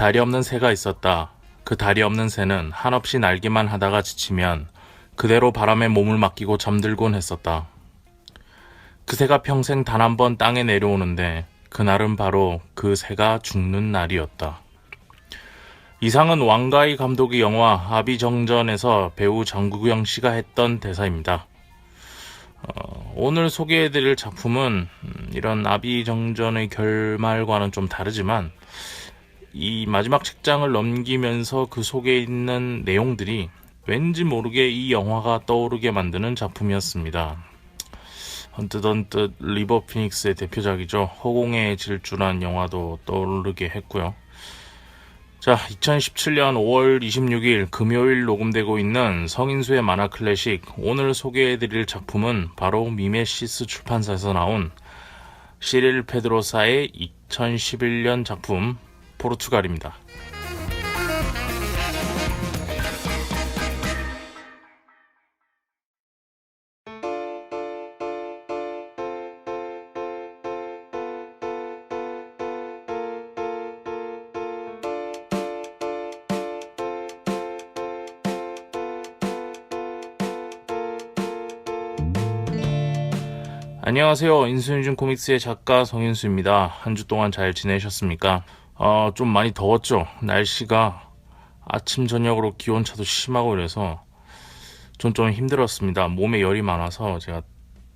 다리 없는 새가 있었다. 그 다리 없는 새는 한없이 날기만 하다가 지치면 그대로 바람에 몸을 맡기고 잠들곤 했었다. 그 새가 평생 단 한 번 땅에 내려오는데 그날은 바로 그 새가 죽는 날이었다. 이상은 왕가희 감독의 영화 아비정전에서 배우 장국영 씨가 했던 대사입니다. 오늘 소개해드릴 작품은 이런 아비정전의 결말과는 좀 다르지만 이 마지막 책장을 넘기면서 그 속에 있는 내용들이 왠지 모르게 이 영화가 떠오르게 만드는 작품이었습니다. 언뜻 리버 피닉스의 대표작이죠. 허공의 질주란 영화도 떠오르게 했고요. 자, 2017년 5월 26일 금요일 녹음되고 있는 성인수의 만화 클래식, 오늘 소개해드릴 작품은 바로 미메시스 출판사에서 나온 시릴 페드로사의 2011년 작품 포르투갈입니다. 안녕하세요. 인수인준 코믹스의 작가 성인수입니다. 한 주 동안 잘 지내셨습니까? 좀 많이 더웠죠. 날씨가 아침 저녁으로 기온차도 심하고 이래서 좀 힘들었습니다. 몸에 열이 많아서 제가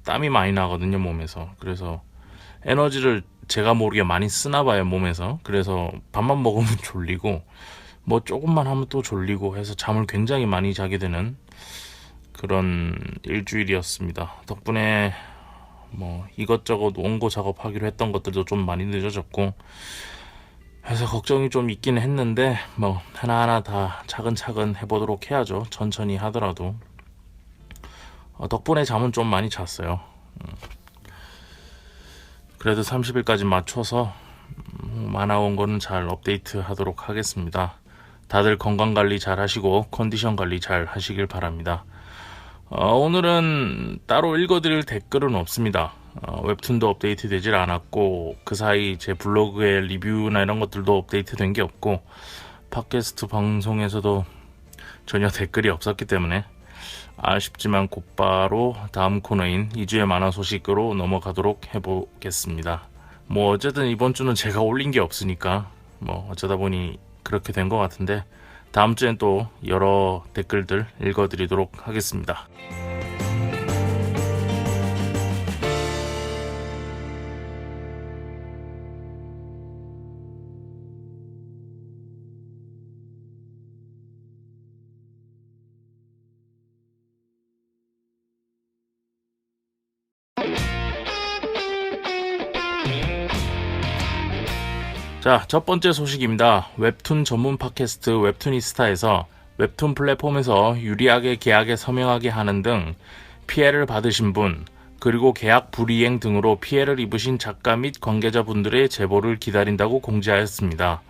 땀이 많이 나거든요, 몸에서. 그래서 에너지를 제가 모르게 많이 쓰나 봐요, 몸에서. 그래서 밥만 먹으면 졸리고 뭐 조금만 하면 또 졸리고 해서 잠을 굉장히 많이 자게 되는 그런 일주일이었습니다. 덕분에 뭐 이것저것 원고 작업하기로 했던 것들도 좀 많이 늦어졌고 해서 걱정이 좀 있긴 했는데 뭐 하나하나 다 차근차근 해보도록 해야죠. 천천히 하더라도. 덕분에 잠은 좀 많이 잤어요. 그래도 30일까지 맞춰서 만화 원고는 잘 업데이트 하도록 하겠습니다. 다들 건강관리 잘 하시고 컨디션 관리 잘 하시길 바랍니다. 오늘은 따로 읽어드릴 댓글은 없습니다. 웹툰도 업데이트 되질 않았고 그 사이 제 블로그의 리뷰나 이런 것들도 업데이트 된 게 없고 팟캐스트 방송에서도 전혀 댓글이 없었기 때문에 아쉽지만 곧바로 다음 코너인 2주의 만화 소식으로 넘어가도록 해보겠습니다. 뭐 어쨌든 이번 주는 제가 올린 게 없으니까 뭐 어쩌다 보니 그렇게 된 것 같은데 다음 주엔 또 여러 댓글들 읽어드리도록 하겠습니다. 자, 첫 번째 소식입니다. 웹툰 전문 팟캐스트 웹툰이스타에서 웹툰 플랫폼에서 유리하게 계약에 서명하게 하는 등 피해를 받으신 분, 그리고 계약 불이행 등으로 피해를 입으신 작가 및 관계자분들의 제보를 기다린다고 공지하였습니다.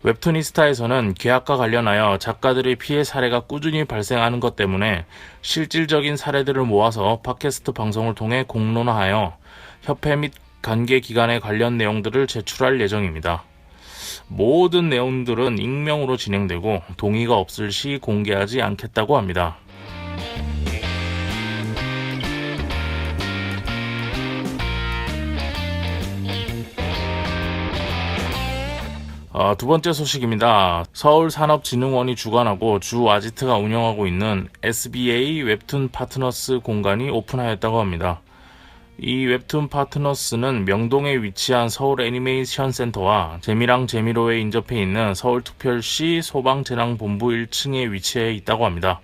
웹툰이스타에서는 계약과 관련하여 작가들의 피해 사례가 꾸준히 발생하는 것 때문에 실질적인 사례들을 모아서 팟캐스트 방송을 통해 공론화하여 협회 및 관계기관에 관련 내용들을 제출할 예정입니다. 모든 내용들은 익명으로 진행되고 동의가 없을 시 공개하지 않겠다고 합니다. 두 번째 소식입니다. 서울산업진흥원이 주관하고 주 아지트가 운영하고 있는 SBA 웹툰 파트너스 공간이 오픈하였다고 합니다. 이 웹툰 파트너스는 명동에 위치한 서울 애니메이션 센터와 재미랑 재미로에 인접해 있는 서울특별시 소방재난본부 1층에 위치해 있다고 합니다.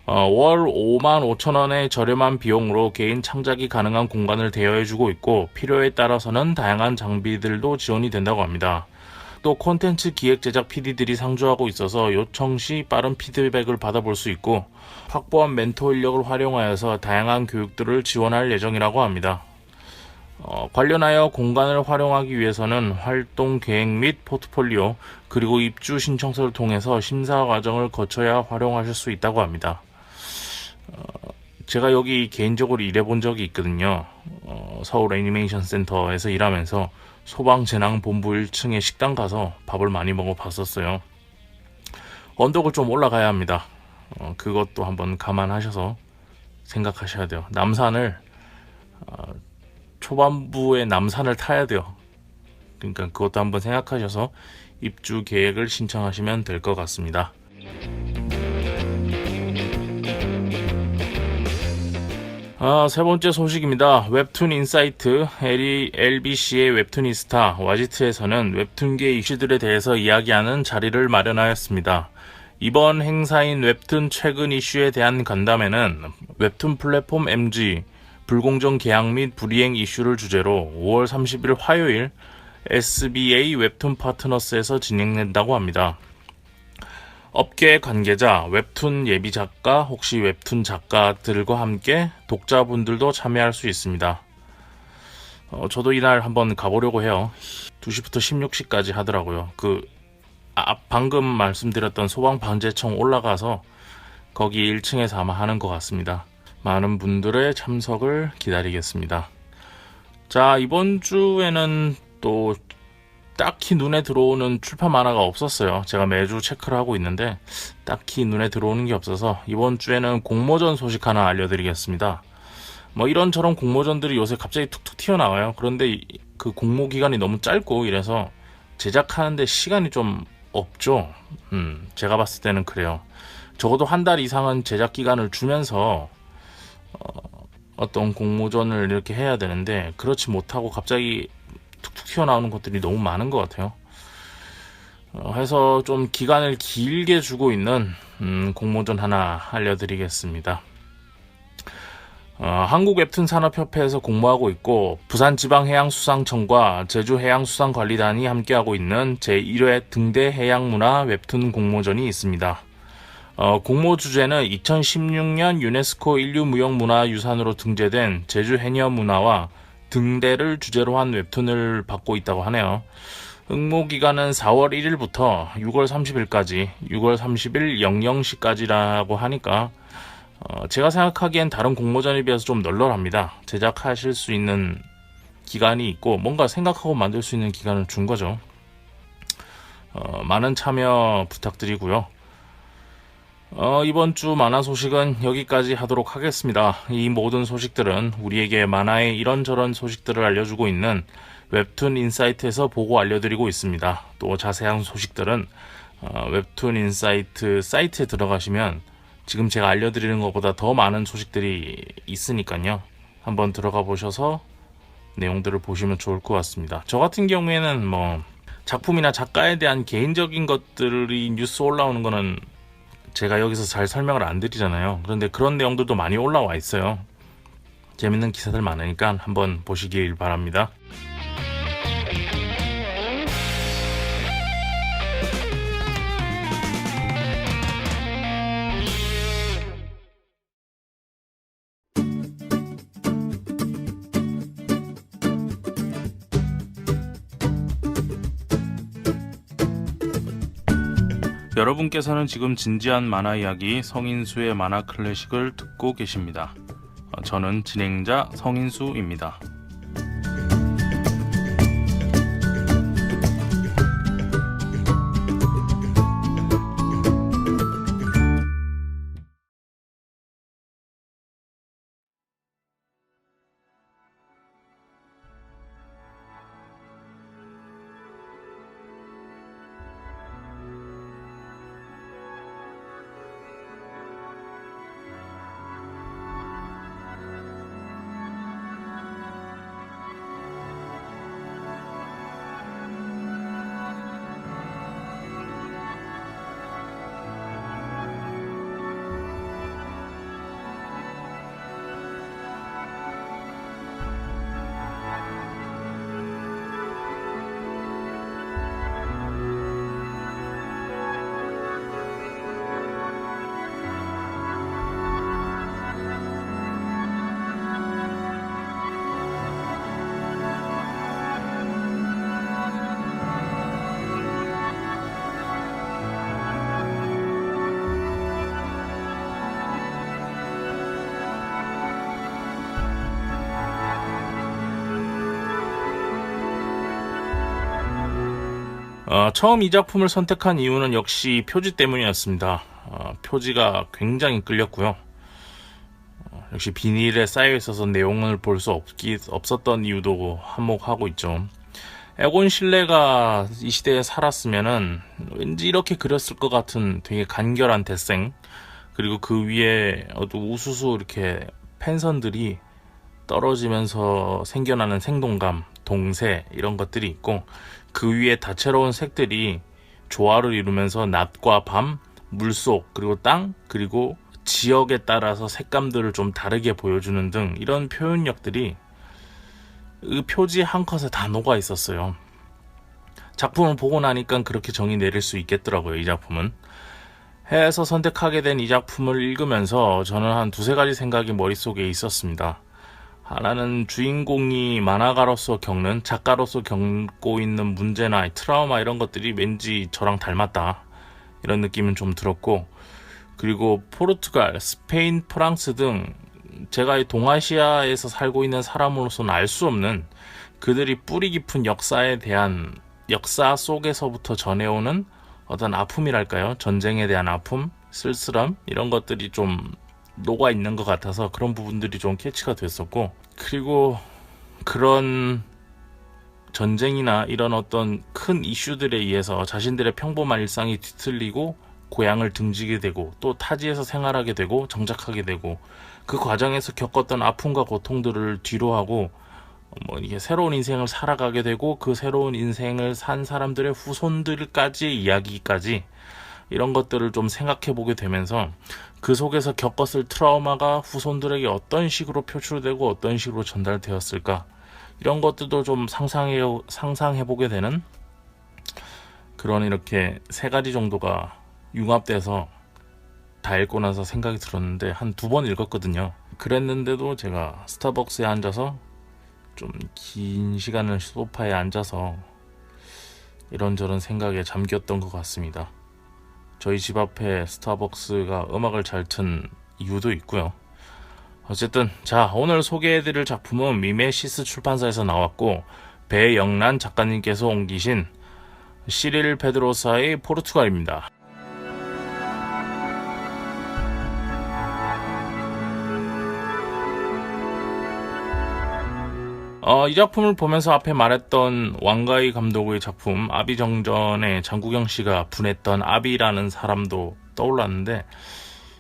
월 55,000원의 저렴한 비용으로 개인 창작이 가능한 공간을 대여해주고 있고 필요에 따라서는 다양한 장비들도 지원이 된다고 합니다. 또 콘텐츠 기획 제작 PD들이 상주하고 있어서 요청 시 빠른 피드백을 받아볼 수 있고 확보한 멘토 인력을 활용하여서 다양한 교육들을 지원할 예정이라고 합니다. 관련하여 공간을 활용하기 위해서는 활동 계획 및 포트폴리오 그리고 입주 신청서를 통해서 심사 과정을 거쳐야 활용하실 수 있다고 합니다. 제가 여기 개인적으로 일해본 적이 있거든요. 서울 애니메이션 센터에서 일하면서 소방재난본부 1층에 식당 가서 밥을 많이 먹어봤었어요. 언덕을 좀 올라가야 합니다. 그것도 한번 감안하셔서 생각하셔야 돼요. 남산을 초반부에 남산을 타야 돼요. 그러니까 그것도 한번 생각하셔서 입주 계획을 신청하시면 될 것 같습니다. 세 번째 소식입니다. 웹툰 인사이트 LBC의 웹툰이스타 와지트에서는 웹툰계 이슈들에 대해서 이야기하는 자리를 마련하였습니다. 이번 행사인 웹툰 최근 이슈에 대한 간담회는 웹툰 플랫폼 MG 불공정 계약 및 불이행 이슈를 주제로 5월 30일 화요일 SBA 웹툰 파트너스에서 진행된다고 합니다. 업계 관계자, 웹툰 예비 작가, 혹시 웹툰 작가들과 함께 독자분들도 참여할 수 있습니다. 저도 이날 한번 가보려고 해요. 2시부터 16시까지 하더라고요. 방금 말씀드렸던 소방방재청 올라가서 거기 1층에서 아마 하는 것 같습니다. 많은 분들의 참석을 기다리겠습니다. 자, 이번 주에는 또 딱히 눈에 들어오는 출판 만화가 없었어요. 제가 매주 체크를 하고 있는데 딱히 눈에 들어오는 게 없어서 이번 주에는 공모전 소식 하나 알려드리겠습니다. 이런저런 공모전들이 요새 갑자기 툭툭 튀어나와요. 그런데 그 공모 기간이 너무 짧고 이래서 제작하는데 시간이 좀 없죠. 제가 봤을 때는 그래요. 적어도 한 달 이상은 제작 기간을 주면서 어떤 공모전을 이렇게 해야 되는데 그렇지 못하고 갑자기 툭툭 튀어나오는 것들이 너무 많은 것 같아요. 해서 좀 기간을 길게 주고 있는 공모전 하나 알려드리겠습니다. 한국웹툰산업협회에서 공모하고 있고 부산지방해양수상청과 제주해양수산관리단이 함께하고 있는 제1회 등대 해양문화 웹툰 공모전이 있습니다. 공모 주제는 2016년 유네스코 인류무형문화유산으로 등재된 제주해녀문화와 등대를 주제로 한 웹툰을 받고 있다고 하네요. 응모 기간은 4월 1일부터 6월 30일까지, 6월 30일 00시까지라고 하니까 제가 생각하기엔 다른 공모전에 비해서 좀 널널합니다. 제작하실 수 있는 기간이 있고 뭔가 생각하고 만들 수 있는 기간을 준 거죠. 많은 참여 부탁드리고요. 이번 주 만화 소식은 여기까지 하도록 하겠습니다. 이 모든 소식들은 우리에게 만화의 이런저런 소식들을 알려주고 있는 웹툰 인사이트에서 보고 알려드리고 있습니다. 또 자세한 소식들은 웹툰 인사이트 사이트에 들어가시면 지금 제가 알려드리는 것보다 더 많은 소식들이 있으니까요. 한번 들어가 보셔서 내용들을 보시면 좋을 것 같습니다. 저 같은 경우에는 작품이나 작가에 대한 개인적인 것들이 뉴스 올라오는 거는 제가 여기서 잘 설명을 안 드리잖아요. 그런데 그런 내용들도 많이 올라와 있어요. 재밌는 기사들 많으니까 한번 보시길 바랍니다. 여러분께서는 지금 진지한 만화 이야기 성인수의 만화 클래식을 듣고 계십니다. 저는 진행자 성인수입니다. 처음 이 작품을 선택한 이유는 역시 표지 때문이었습니다. 표지가 굉장히 끌렸고요. 역시 비닐에 쌓여 있어서 내용을 볼 수 없었던 이유도 한몫하고 있죠. 에곤 실레가 이 시대에 살았으면은 왠지 이렇게 그렸을 것 같은 되게 간결한 대생, 그리고 그 위에 우수수 이렇게 펜선들이 떨어지면서 생겨나는 생동감, 동세 이런 것들이 있고, 그 위에 다채로운 색들이 조화를 이루면서 낮과 밤, 물속, 그리고 땅, 그리고 지역에 따라서 색감들을 좀 다르게 보여주는 등 이런 표현력들이 이 표지 한 컷에 다 녹아 있었어요. 작품을 보고 나니까 그렇게 정의 내릴 수 있겠더라고요. 이 작품은 해외에서 선택하게 된 이 작품을 읽으면서 저는 한 두세 가지 생각이 머릿속에 있었습니다. 하나는 주인공이 만화가로서 겪는, 작가로서 겪고 있는 문제나 트라우마 이런 것들이 왠지 저랑 닮았다, 이런 느낌은 좀 들었고, 그리고 포르투갈, 스페인, 프랑스 등 제가 이 동아시아에서 살고 있는 사람으로서는 알 수 없는 그들이 뿌리 깊은 역사에 대한, 역사 속에서부터 전해오는 어떤 아픔이랄까요? 전쟁에 대한 아픔, 쓸쓸함 이런 것들이 좀 녹아 있는 것 같아서 그런 부분들이 좀 캐치가 됐었고, 그리고 그런 전쟁이나 이런 어떤 큰 이슈들에 의해서 자신들의 평범한 일상이 뒤틀리고 고향을 등지게 되고 또 타지에서 생활하게 되고 정착하게 되고, 그 과정에서 겪었던 아픔과 고통들을 뒤로하고 이게 새로운 인생을 살아가게 되고, 그 새로운 인생을 산 사람들의 후손들까지의 이야기까지 이런 것들을 좀 생각해 보게 되면서, 그 속에서 겪었을 트라우마가 후손들에게 어떤 식으로 표출되고 어떤 식으로 전달되었을까, 이런 것들도 좀 상상해 보게 되는 그런, 이렇게 세 가지 정도가 융합돼서 다 읽고 나서 생각이 들었는데, 한 두 번 읽었거든요. 그랬는데도 제가 스타벅스에 앉아서 좀 긴 시간을 소파에 앉아서 이런저런 생각에 잠겼던 것 같습니다. 저희 집 앞에 스타벅스가 음악을 잘 튼 이유도 있고요. 어쨌든 자, 오늘 소개해드릴 작품은 미메시스 출판사에서 나왔고, 배영란 작가님께서 옮기신 시릴 페드로사의 포르투갈입니다. 이 작품을 보면서 앞에 말했던 왕가희 감독의 작품 아비정전에 장국영 씨가 분했던 아비라는 사람도 떠올랐는데,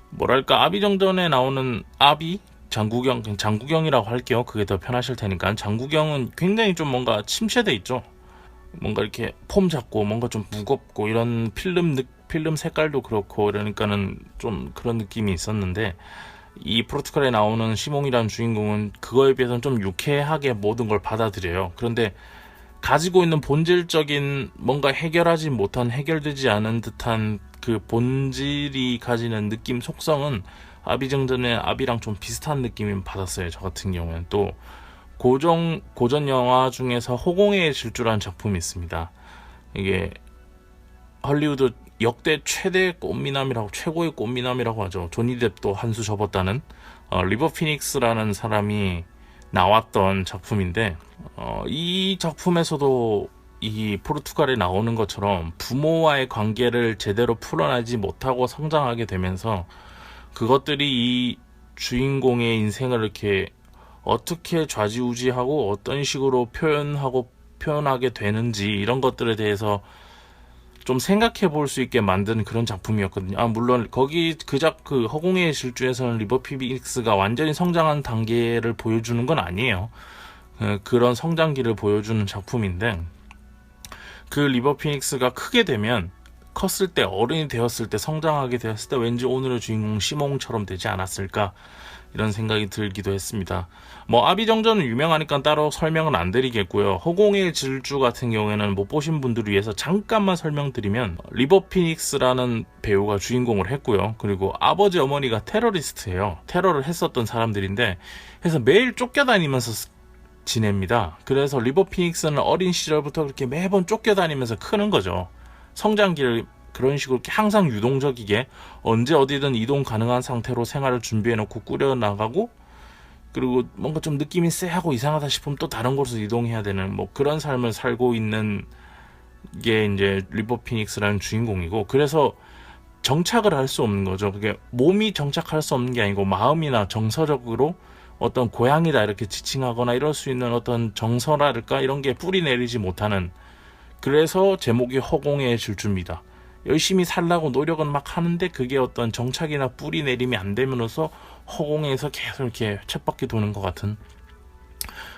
뭐랄까, 아비정전에 나오는 아비? 장국영이라고 할게요. 그게 더 편하실 테니까. 장국영은 굉장히 좀 뭔가 침체돼 있죠. 뭔가 이렇게 폼 잡고 뭔가 좀 무겁고, 이런 필름 색깔도 그렇고, 그러니까는 좀 그런 느낌이 있었는데, 이 포르투갈에 나오는 시몽이라는 주인공은 그거에 비해서는 좀 유쾌하게 모든 걸 받아들여요. 그런데 가지고 있는 본질적인, 뭔가 해결되지 않은 듯한 그 본질이 가지는 느낌, 속성은 아비정전의 아비랑 좀 비슷한 느낌을 받았어요. 저 같은 경우는. 또 고전 영화 중에서 호공의 질주라는 작품이 있습니다. 이게 헐리우드 역대 최고의 꽃미남이라고 하죠. 조니 뎁도 한 수 접었다는 리버 피닉스라는 사람이 나왔던 작품인데, 이 작품에서도 이 포르투갈에 나오는 것처럼 부모와의 관계를 제대로 풀어내지 못하고 성장하게 되면서, 그것들이 이 주인공의 인생을 이렇게 어떻게 좌지우지하고 어떤 식으로 표현하게 되는지, 이런 것들에 대해서 좀 생각해 볼 수 있게 만든 그런 작품이었거든요. 물론 그 허공의 질주에서는 리버 피닉스가 완전히 성장한 단계를 보여주는 건 아니에요. 그런 성장기를 보여주는 작품인데, 그 리버 피닉스가 크게 되면, 컸을 때, 어른이 되었을 때, 성장하게 되었을 때 왠지 오늘의 주인공 시몽처럼 되지 않았을까, 이런 생각이 들기도 했습니다. 아비정전은 유명하니까 따로 설명은 안 드리겠고요. 허공의 질주 같은 경우에는 못 보신 분들을 위해서 잠깐만 설명드리면, 리버 피닉스라는 배우가 주인공을 했고요. 그리고 아버지 어머니가 테러리스트예요. 테러를 했었던 사람들인데, 그래서 매일 쫓겨다니면서 지냅니다. 그래서 리버 피닉스는 어린 시절부터 그렇게 매번 쫓겨다니면서 크는 거죠. 성장기를 그런 식으로 항상 유동적이게 언제 어디든 이동 가능한 상태로 생활을 준비해놓고 꾸려나가고, 그리고 뭔가 좀 느낌이 쎄하고 이상하다 싶으면 또 다른 곳으로 이동해야 되는 그런 삶을 살고 있는 이게 이제 리버 피닉스라는 주인공이고, 그래서 정착을 할 수 없는 거죠. 그게 몸이 정착할 수 없는 게 아니고 마음이나 정서적으로 어떤 고향이다 이렇게 지칭하거나 이럴 수 있는 어떤 정서랄까 이런 게 뿌리 내리지 못하는, 그래서 제목이 허공의 질주입니다. 열심히 살라고 노력은 막 하는데 그게 어떤 정착이나 뿌리 내림이 안 됨으로써 허공에서 계속 이렇게 쳇바퀴 도는 것 같은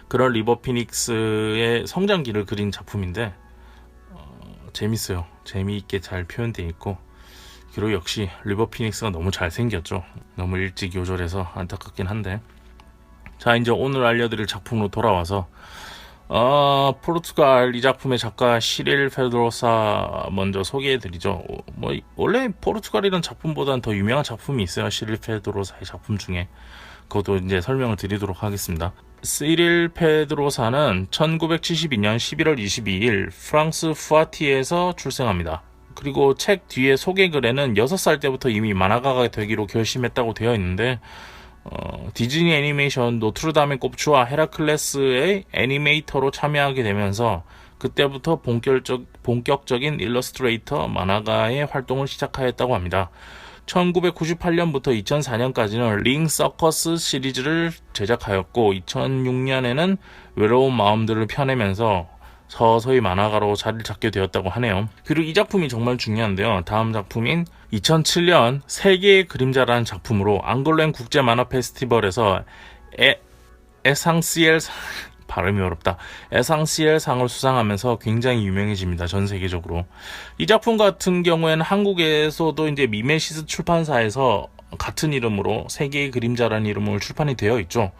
그런 리버 피닉스의 성장기를 그린 작품인데, 재밌어요. 재미있게 잘 표현되어 있고, 그리고 역시 리버 피닉스가 너무 잘생겼죠. 너무 일찍 요절해서 안타깝긴 한데. 자, 이제 오늘 알려드릴 작품으로 돌아와서 포르투갈 이 작품의 작가 시릴 페드로사 먼저 소개해드리죠. 원래 포르투갈이라는 작품보다는 더 유명한 작품이 있어요. 시릴 페드로사의 작품 중에. 그것도 이제 설명을 드리도록 하겠습니다. 시릴 페드로사는 1972년 11월 22일 프랑스 푸아티에서 출생합니다. 그리고 책 뒤에 소개글에는 6살 때부터 이미 만화가가 되기로 결심했다고 되어 있는데, 디즈니 애니메이션 노트르담의 꼽추와 헤라클레스의 애니메이터로 참여하게 되면서 그때부터 본격적인 일러스트레이터 만화가의 활동을 시작하였다고 합니다. 1998년부터 2004년까지는 링 서커스 시리즈를 제작하였고, 2006년에는 외로운 마음들을 펴내면서 서서히 만화가로 자리를 잡게 되었다고 하네요. 그리고 이 작품이 정말 중요한데요. 다음 작품인 2007년 세계의 그림자라는 작품으로 앙골렘 국제 만화 페스티벌에서 에상시엘 발음이 어렵다. 에상시엘 상을 수상하면서 굉장히 유명해집니다. 전 세계적으로. 이 작품 같은 경우에는 한국에서도 이제 미메시스 출판사에서 같은 이름으로 세계의 그림자라는 이름으로 출판이 되어 있죠.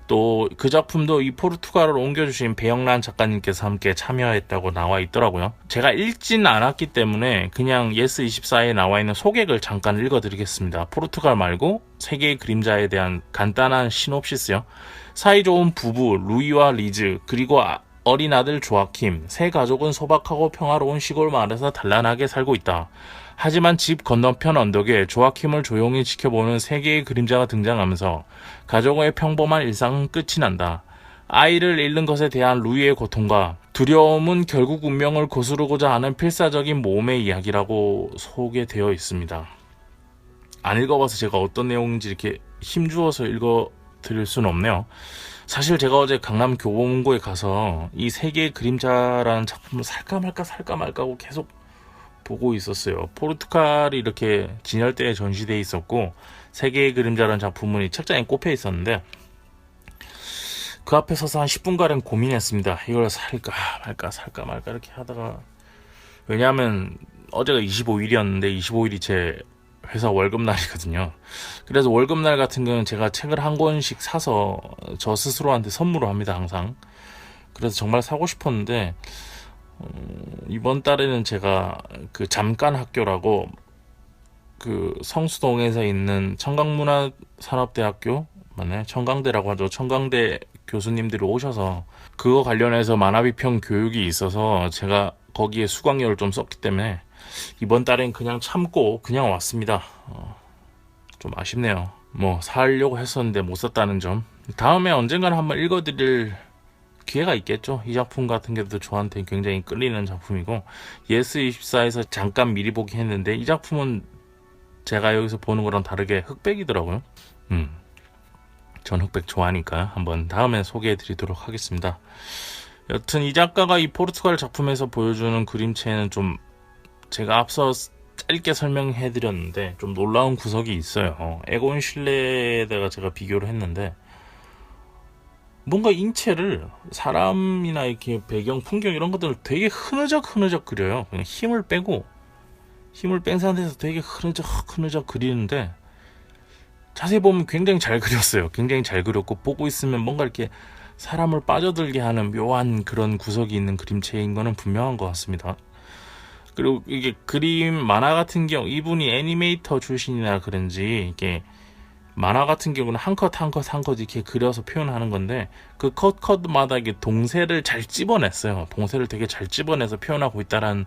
또 그 작품도 이 포르투갈어로 옮겨주신 배영란 작가님께서 함께 참여했다고 나와 있더라고요. 제가 읽진 않았기 때문에 그냥 예스24에 나와 있는 소개글 잠깐 읽어드리겠습니다. 포르투갈 말고 세계의 그림자에 대한 간단한 시놉시스요. 사이좋은 부부 루이와 리즈, 그리고 어린 아들 조아킴, 세 가족은 소박하고 평화로운 시골 마을에서 단란하게 살고 있다. 하지만 집 건너편 언덕에 조아킴을 조용히 지켜보는 세 개의 그림자가 등장하면서 가족의 평범한 일상은 끝이 난다. 아이를 잃는 것에 대한 루이의 고통과 두려움은 결국 운명을 거스르고자 하는 필사적인 모험의 이야기라고 소개되어 있습니다. 안 읽어봐서 제가 어떤 내용인지 이렇게 힘주어서 읽어드릴 수는 없네요. 사실 제가 어제 강남 교보문고에 가서 이 세 개의 그림자라는 작품을 살까 말까 하고 계속 보고 있었어요. 포르투갈이 이렇게 진열대에 전시되어 있었고, 세계의 그림자라는 작품은 이 책장에 꼽혀 있었는데, 그 앞에 서서 한 10분가량 고민했습니다. 이걸 살까 말까 이렇게 하다가, 왜냐하면 어제가 25일이었는데 25일이 제 회사 월급날이거든요. 그래서 월급날 같은 경우는 제가 책을 한 권씩 사서 저 스스로한테 선물을 합니다, 항상. 그래서 정말 사고 싶었는데, 이번 달에는 제가 그 잠깐 학교라고 그 성수동에서 있는 청강문화산업대학교, 맞나요? 청강대라고 하죠. 청강대 교수님들이 오셔서 그거 관련해서 만화비평 교육이 있어서 제가 거기에 수강료를 좀 썼기 때문에 이번 달엔 그냥 참고 그냥 왔습니다. 좀 아쉽네요. 사려고 했었는데 못 샀다는 점. 다음에 언젠가는 한번 읽어드릴 기회가 있겠죠. 이 작품 같은 게도 저한테 굉장히 끌리는 작품이고, 예스24에서 잠깐 미리 보기 했는데 이 작품은 제가 여기서 보는 거랑 다르게 흑백이더라고요. 전 흑백 좋아하니까 한번 다음에 소개해 드리도록 하겠습니다. 여튼 이 작가가 이 포르투갈 작품에서 보여주는 그림체는 좀 제가 앞서 짧게 설명해 드렸는데 좀 놀라운 구석이 있어요. 에곤 실레에다가 제가 비교를 했는데, 뭔가 인체를 사람이나 이렇게 배경, 풍경 이런 것들을 되게 흐느적 그려요. 그냥 힘을 뺀 상태에서 되게 흐느적 그리는데, 자세히 보면 굉장히 잘 그렸어요. 굉장히 잘 그렸고, 보고 있으면 뭔가 이렇게 사람을 빠져들게 하는 묘한 그런 구석이 있는 그림체인 거는 분명한 것 같습니다. 그리고 이게 그림 만화 같은 경우, 이분이 애니메이터 출신이라 그런지 이게 만화 같은 경우는 한 컷 이렇게 그려서 표현하는 건데, 그 컷마다 이게 동세를 잘 찝어냈어요. 동세를 되게 잘 찝어내서 표현하고 있다라는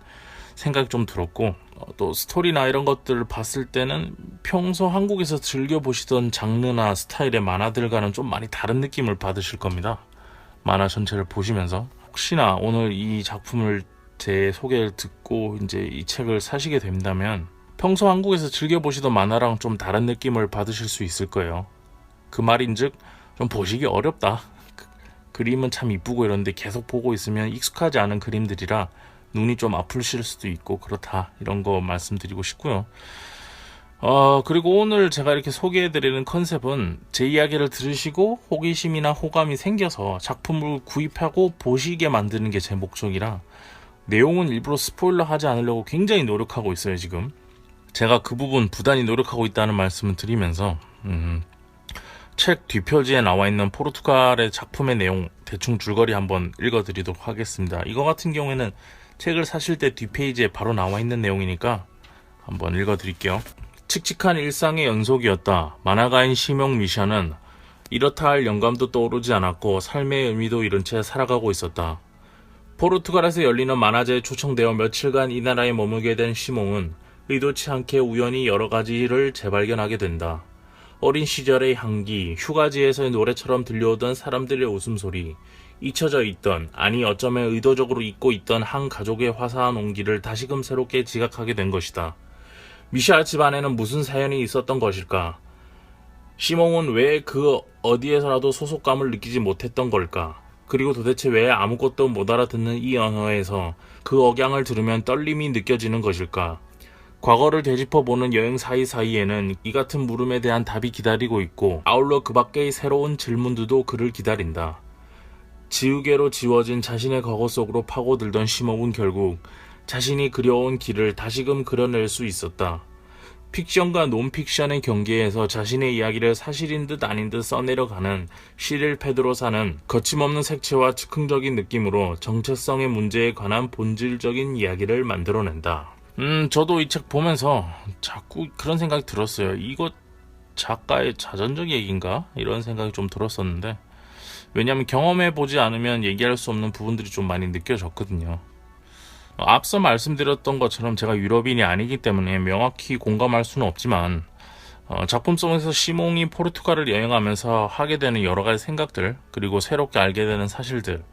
생각이 좀 들었고, 또 스토리나 이런 것들을 봤을 때는 평소 한국에서 즐겨보시던 장르나 스타일의 만화들과는 좀 많이 다른 느낌을 받으실 겁니다. 만화 전체를 보시면서. 혹시나 오늘 이 작품을 제 소개를 듣고 이제 이 책을 사시게 된다면 평소 한국에서 즐겨보시던 만화랑 좀 다른 느낌을 받으실 수 있을 거예요. 그 말인즉 좀 보시기 어렵다. 그림은 참 이쁘고 이런데 계속 보고 있으면 익숙하지 않은 그림들이라 눈이 좀 아프실 수도 있고 그렇다, 이런 거 말씀드리고 싶고요. 그리고 오늘 제가 이렇게 소개해드리는 컨셉은 제 이야기를 들으시고 호기심이나 호감이 생겨서 작품을 구입하고 보시게 만드는 게 제 목적이라 내용은 일부러 스포일러 하지 않으려고 굉장히 노력하고 있어요. 지금 제가 그 부분 부단히 노력하고 있다는 말씀을 드리면서 책 뒷표지에 나와 있는 포르투갈의 작품의 내용 대충 줄거리 한번 읽어드리도록 하겠습니다. 이거 같은 경우에는 책을 사실 때 뒷페이지에 바로 나와 있는 내용이니까 한번 읽어드릴게요. 칙칙한 일상의 연속이었다. 만화가인 시몽 미샤는 이렇다 할 영감도 떠오르지 않았고 삶의 의미도 잃은 채 살아가고 있었다. 포르투갈에서 열리는 만화제에 초청되어 며칠간 이 나라에 머물게 된 시몽은 의도치 않게 우연히 여러 가지를 재발견하게 된다. 어린 시절의 향기, 휴가지에서의 노래처럼 들려오던 사람들의 웃음소리, 잊혀져 있던, 아니 어쩌면 의도적으로 잊고 있던 한 가족의 화사한 온기를 다시금 새롭게 지각하게 된 것이다. 미샤 집안에는 무슨 사연이 있었던 것일까? 시몽은 왜 그 어디에서라도 소속감을 느끼지 못했던 걸까? 그리고 도대체 왜 아무것도 못 알아듣는 이 언어에서 그 억양을 들으면 떨림이 느껴지는 것일까? 과거를 되짚어보는 여행 사이사이에는 이 같은 물음에 대한 답이 기다리고 있고 아울러 그 밖의 새로운 질문들도 그를 기다린다. 지우개로 지워진 자신의 과거 속으로 파고들던 시몽은 결국 자신이 그려온 길을 다시금 그려낼 수 있었다. 픽션과 논픽션의 경계에서 자신의 이야기를 사실인 듯 아닌 듯 써내려가는 시릴 페드로사는 거침없는 색채와 즉흥적인 느낌으로 정체성의 문제에 관한 본질적인 이야기를 만들어낸다. 저도 이 책 보면서 자꾸 그런 생각이 들었어요. 이거 작가의 자전적 얘기인가? 이런 생각이 좀 들었었는데, 왜냐하면 경험해보지 않으면 얘기할 수 없는 부분들이 좀 많이 느껴졌거든요. 앞서 말씀드렸던 것처럼 제가 유럽인이 아니기 때문에 명확히 공감할 수는 없지만 작품 속에서 시몽이 포르투갈을 여행하면서 하게 되는 여러 가지 생각들, 그리고 새롭게 알게 되는 사실들,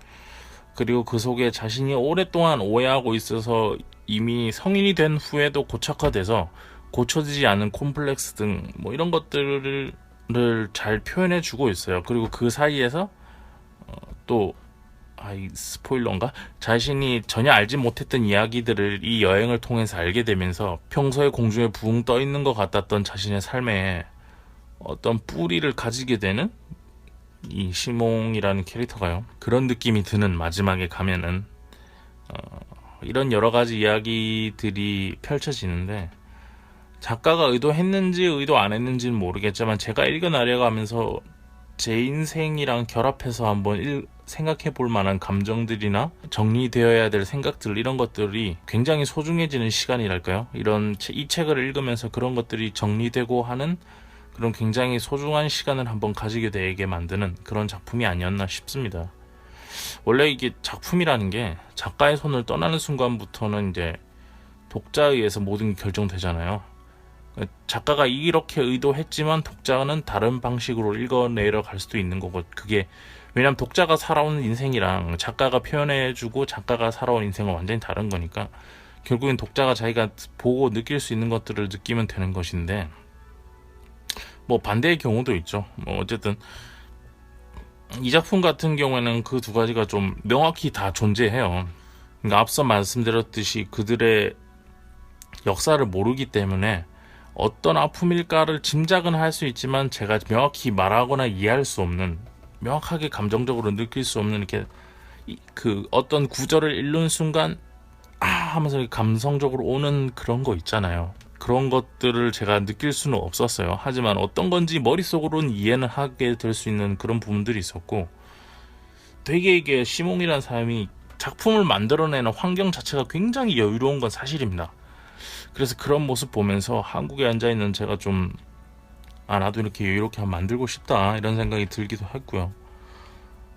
그리고 그 속에 자신이 오랫동안 오해하고 있어서 이미 성인이 된 후에도 고착화돼서 고쳐지지 않은 콤플렉스 등 뭐 이런 것들을 잘 표현해 주고 있어요. 그리고 그 사이에서 또 이 스포일러인가? 자신이 전혀 알지 못했던 이야기들을 이 여행을 통해서 알게 되면서 평소에 공중에 붕 떠 있는 것 같았던 자신의 삶에 어떤 뿌리를 가지게 되는 이 시몽이라는 캐릭터가요. 그런 느낌이 드는 마지막에 가면은 이런 여러 가지 이야기들이 펼쳐지는데, 작가가 의도했는지 의도 안 했는지는 모르겠지만 제가 읽어나려가면서 제 인생이랑 결합해서 한번 생각해 볼 만한 감정들이나 정리되어야 될 생각들, 이런 것들이 굉장히 소중해지는 시간이랄까요? 이 책을 읽으면서 그런 것들이 정리되고 하는 그런 굉장히 소중한 시간을 한번 가지게 되게 만드는 그런 작품이 아니었나 싶습니다. 원래 이게 작품이라는 게 작가의 손을 떠나는 순간부터는 이제 독자에 의해서 모든 게 결정되잖아요. 작가가 이렇게 의도했지만 독자는 다른 방식으로 읽어내려 갈 수도 있는 거고, 그게 왜냐면 독자가 살아온 인생이랑 작가가 표현해주고 작가가 살아온 인생은 완전히 다른 거니까 결국엔 독자가 자기가 보고 느낄 수 있는 것들을 느끼면 되는 것인데, 뭐 반대의 경우도 있죠. 뭐 어쨌든 이 작품 같은 경우에는 그 두 가지가 좀 명확히 다 존재해요. 그러니까 앞서 말씀드렸듯이 그들의 역사를 모르기 때문에 어떤 아픔일까를 짐작은 할 수 있지만 제가 명확히 말하거나 이해할 수 없는, 명확하게 감정적으로 느낄 수 없는, 이렇게 그 어떤 구절을 읽는 순간 하면서 감성적으로 오는 그런 거 있잖아요. 그런 것들을 제가 느낄 수는 없었어요. 하지만 어떤 건지 머릿속으로는 이해는 하게 될 수 있는 그런 부분들이 있었고, 되게 이게 시몽이라는 사람이 작품을 만들어내는 환경 자체가 굉장히 여유로운 건 사실입니다. 그래서 그런 모습 보면서 한국에 앉아있는 제가 좀 나도 이렇게 여유롭게 만들고 싶다, 이런 생각이 들기도 했고요.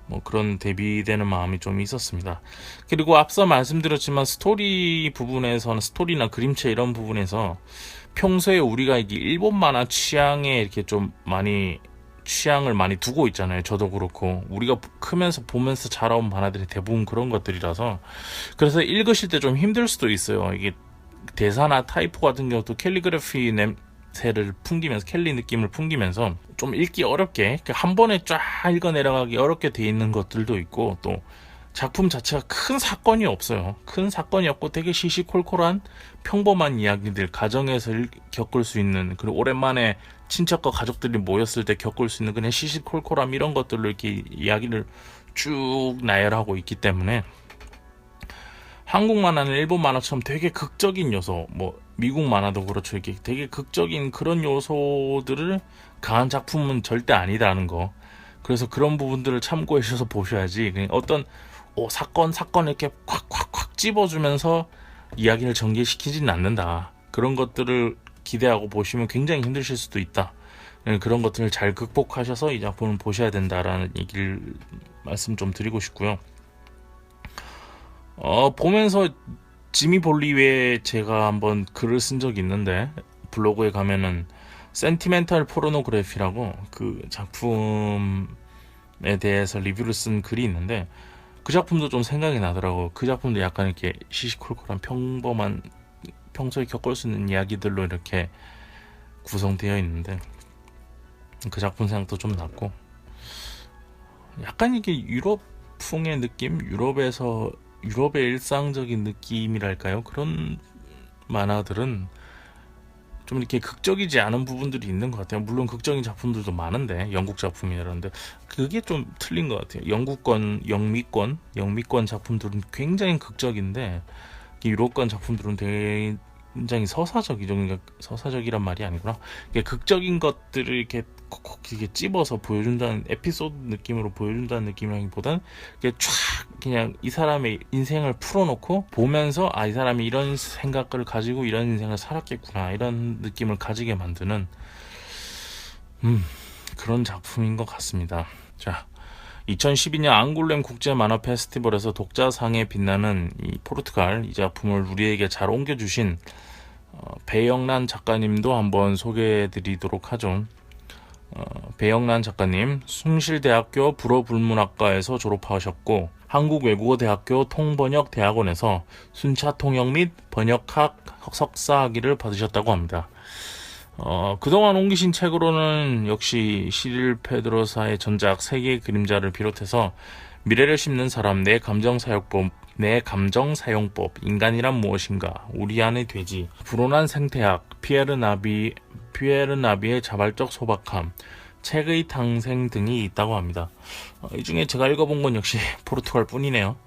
뭐 그런 대비되는 마음이 좀 있었습니다. 그리고 앞서 말씀드렸지만 스토리 부분에서는, 스토리나 그림체 이런 부분에서 평소에 우리가 이게 일본 만화 취향에 이렇게 좀 많이 취향을 많이 두고 있잖아요. 저도 그렇고 우리가 크면서 보면서 자라온 만화들이 대부분 그런 것들이라서, 그래서 읽으실 때 좀 힘들 수도 있어요. 이게 대사나 타이포 같은 경우도 캘리그래피 냄새를 풍기면서, 캘리 느낌을 풍기면서 좀 읽기 어렵게, 한 번에 쫙 읽어 내려가기 어렵게 돼 있는 것들도 있고, 또 작품 자체가 큰 사건이 없어요. 큰 사건이 없고 되게 시시콜콜한 평범한 이야기들, 가정에서 겪을 수 있는, 그리고 오랜만에 친척과 가족들이 모였을 때 겪을 수 있는 그냥 시시콜콜함, 이런 것들로 이렇게 이야기를 쭉 나열하고 있기 때문에 한국 만화는 일본 만화처럼 되게 극적인 요소, 뭐 미국 만화도 그렇죠, 이렇게 되게 극적인 그런 요소들을 강한 작품은 절대 아니다는 거. 그래서 그런 부분들을 참고해 주셔서 보셔야지, 그냥 어떤 사건 이렇게 콱콱콱 집어주면서 이야기를 전개시키지는 않는다. 그런 것들을 기대하고 보시면 굉장히 힘드실 수도 있다. 그런 것들을 잘 극복하셔서 이 작품을 보셔야 된다라는 얘기를 말씀 좀 드리고 싶고요. 보면서 지미 볼리웨에 제가 한번 글을 쓴 적이 있는데, 블로그에 가면은 센티멘탈 포르노그래피라고 그 작품에 대해서 리뷰를 쓴 글이 있는데, 그 작품도 좀 생각이 나더라고. 그 작품도 약간 이렇게 시시콜콜한 평범한, 평소에 겪을 수 있는 이야기들로 이렇게 구성되어 있는데, 그 작품 생각도 좀 났고, 약간 이게 유럽풍의 느낌? 유럽의 일상적인 느낌이랄까요? 그런 만화들은 좀 이렇게 극적이지 않은 부분들이 있는 것 같아요. 물론 극적인 작품들도 많은데, 영국 작품이라는데 그게 좀 틀린 것 같아요. 영미권 작품들은 굉장히 극적인데, 유럽권 작품들은 굉장히 서사적이죠. 그러니까 서사적이란 말이 아니구나. 극적인 것들을 이렇게 콕콕 이렇게 찝어서 보여준다는, 에피소드 느낌으로 보여준다는 느낌이라기보다는 그냥 이 사람의 인생을 풀어놓고 보면서, 이 사람이 이런 생각을 가지고 이런 인생을 살았겠구나, 이런 느낌을 가지게 만드는 그런 작품인 것 같습니다. 자, 2012년 앙굴렘 국제 만화 페스티벌에서 독자상에 빛나는 이 포르투갈, 이 작품을 우리에게 잘 옮겨주신 배영란 작가님도 한번 소개해드리도록 하죠. 배영란 작가님, 숭실대학교 불어불문학과에서 졸업하셨고, 한국외국어대학교 통번역대학원에서 순차통역 및 번역학 석사학위를 받으셨다고 합니다. 그동안 옮기신 책으로는 역시 시릴 페드로사의 전작 세계의 그림자를 비롯해서 미래를 심는 사람, 내 감정사용법, 인간이란 무엇인가, 우리 안의 돼지, 불온한 생태학, 피에르 나비의 자발적 소박함, 책의 탄생 등이 있다고 합니다. 이 중에 제가 읽어본 건 역시 포르투갈 뿐이네요.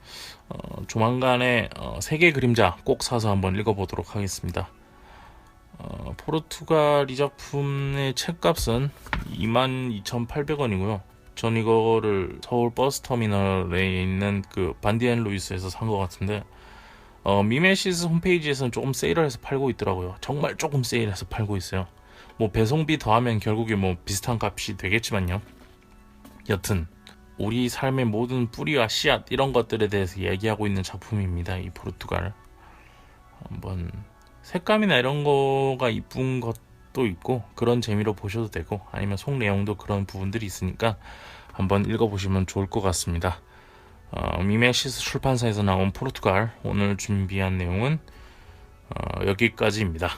조만간에 세계의 그림자 꼭 사서 한번 읽어보도록 하겠습니다. 포르투갈 이 작품의 책값은 22,800원이고요. 전 이거를 서울 버스터미널에 있는 그 반디앤 루이스에서 산 것 같은데, 미메시스 홈페이지에서는 조금 세일을 해서 팔고 있더라고요. 정말 조금 세일해서 팔고 있어요. 뭐 배송비 더하면 결국에 뭐 비슷한 값이 되겠지만요. 여튼 우리 삶의 모든 뿌리와 씨앗, 이런 것들에 대해서 얘기하고 있는 작품입니다. 이 포르투갈. 한번 색감이나 이런 거가 이쁜 것도 있고, 그런 재미로 보셔도 되고, 아니면 속 내용도 그런 부분들이 있으니까 한번 읽어보시면 좋을 것 같습니다. 미메시스 출판사에서 나온 포르투갈, 오늘 준비한 내용은 여기까지입니다.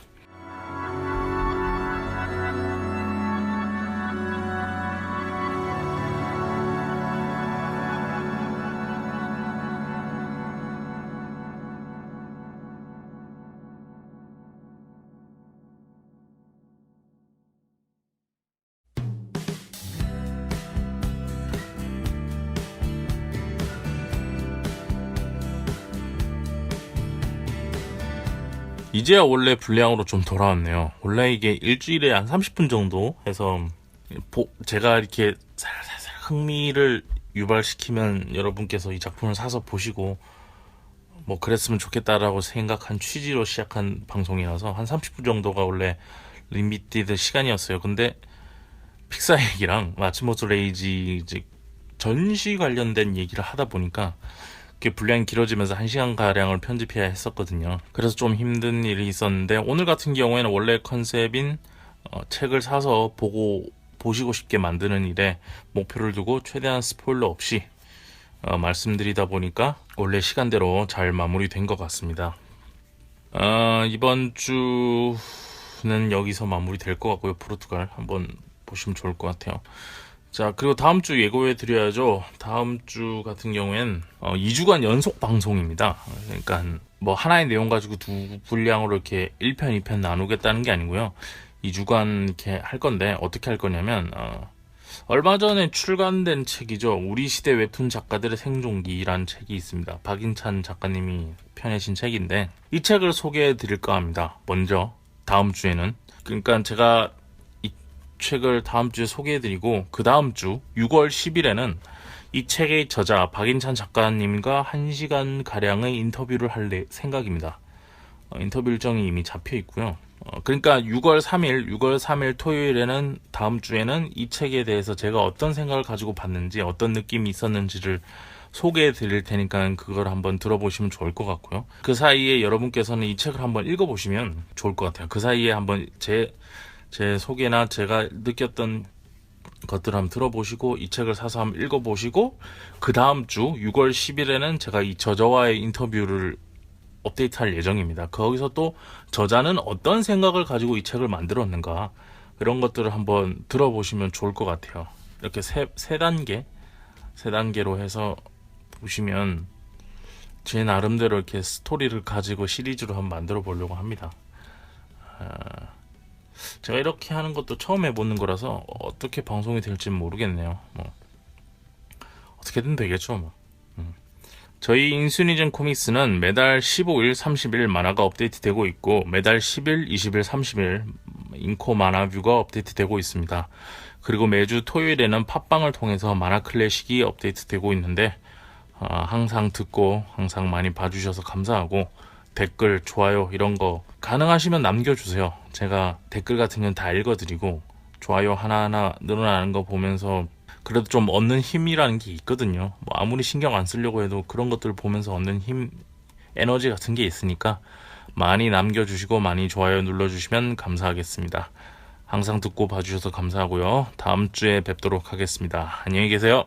이제야 원래 분량으로 좀 돌아왔네요. 원래 이게 일주일에 한 30분 정도 해서 제가 이렇게 살살 흥미를 유발시키면 여러분께서 이 작품을 사서 보시고 뭐 그랬으면 좋겠다라고 생각한 취지로 시작한 방송이라서 한 30분 정도가 원래 리미티드 시간이었어요. 근데 픽사 얘기랑 마츠모토 레이지 이제 전시 관련된 얘기를 하다 보니까 분량이 길어지면서 1시간가량을 편집해야 했었거든요. 그래서 좀 힘든 일이 있었는데, 오늘 같은 경우에는 원래 컨셉인 책을 사서 보시고 싶게 만드는 일에 목표를 두고 최대한 스포일러 없이 말씀드리다 보니까 원래 시간대로 잘 마무리된 것 같습니다. 이번 주는 여기서 마무리될 것 같고요. 포르투갈 한번 보시면 좋을 것 같아요. 자, 그리고 다음 주 예고해 드려야죠. 다음 주 같은 경우엔 2주간 연속 방송입니다. 그러니까 뭐 하나의 내용 가지고 두 분량으로 이렇게 1편, 2편 나누겠다는 게 아니고요. 2주간 이렇게 할 건데 어떻게 할 거냐면 얼마 전에 출간된 책이죠. 우리 시대 웹툰 작가들의 생존기라는 책이 있습니다. 박인찬 작가님이 펴내신 책인데 이 책을 소개해 드릴까 합니다. 먼저 다음 주에는 그러니까 제가 책을 다음 주에 소개해드리고 그 다음 주 6월 10일에는 이 책의 저자 박인찬 작가님과 1시간 가량의 인터뷰를 할 생각입니다. 인터뷰 일정이 이미 잡혀 있고요. 그러니까 6월 3일 토요일에는 다음 주에는 이 책에 대해서 제가 어떤 생각을 가지고 봤는지 어떤 느낌이 있었는지를 소개해 드릴 테니까 그걸 한번 들어보시면 좋을 것 같고요. 그 사이에 여러분께서는 이 책을 한번 읽어보시면 좋을 것 같아요. 그 사이에 한번 제 소개나 제가 느꼈던 것들을 한번 들어보시고 이 책을 사서 한번 읽어보시고 그 다음 주 6월 10일에는 제가 이 저자와의 인터뷰를 업데이트할 예정입니다. 거기서 또 저자는 어떤 생각을 가지고 이 책을 만들었는가 이런 것들을 한번 들어보시면 좋을 것 같아요. 이렇게 세 단계로 해서 보시면 제 나름대로 이렇게 스토리를 가지고 시리즈로 한번 만들어 보려고 합니다. 제가 이렇게 하는 것도 처음 해보는 거라서 어떻게 방송이 될지는 모르겠네요. 뭐 어떻게든 되겠죠. 뭐. 저희 인수니즘 코믹스는 매달 15일, 30일 만화가 업데이트되고 있고 매달 10일, 20일, 30일 인코 만화뷰가 업데이트되고 있습니다. 그리고 매주 토요일에는 팟빵을 통해서 만화 클래식이 업데이트되고 있는데 항상 듣고 항상 많이 봐주셔서 감사하고 댓글, 좋아요 이런 거 가능하시면 남겨주세요. 제가 댓글 같은 건 다 읽어드리고 좋아요 하나하나 늘어나는 거 보면서 그래도 좀 얻는 힘이라는 게 있거든요. 뭐 아무리 신경 안 쓰려고 해도 그런 것들을 보면서 얻는 힘, 에너지 같은 게 있으니까 많이 남겨주시고 많이 좋아요 눌러주시면 감사하겠습니다. 항상 듣고 봐주셔서 감사하고요. 다음 주에 뵙도록 하겠습니다. 안녕히 계세요.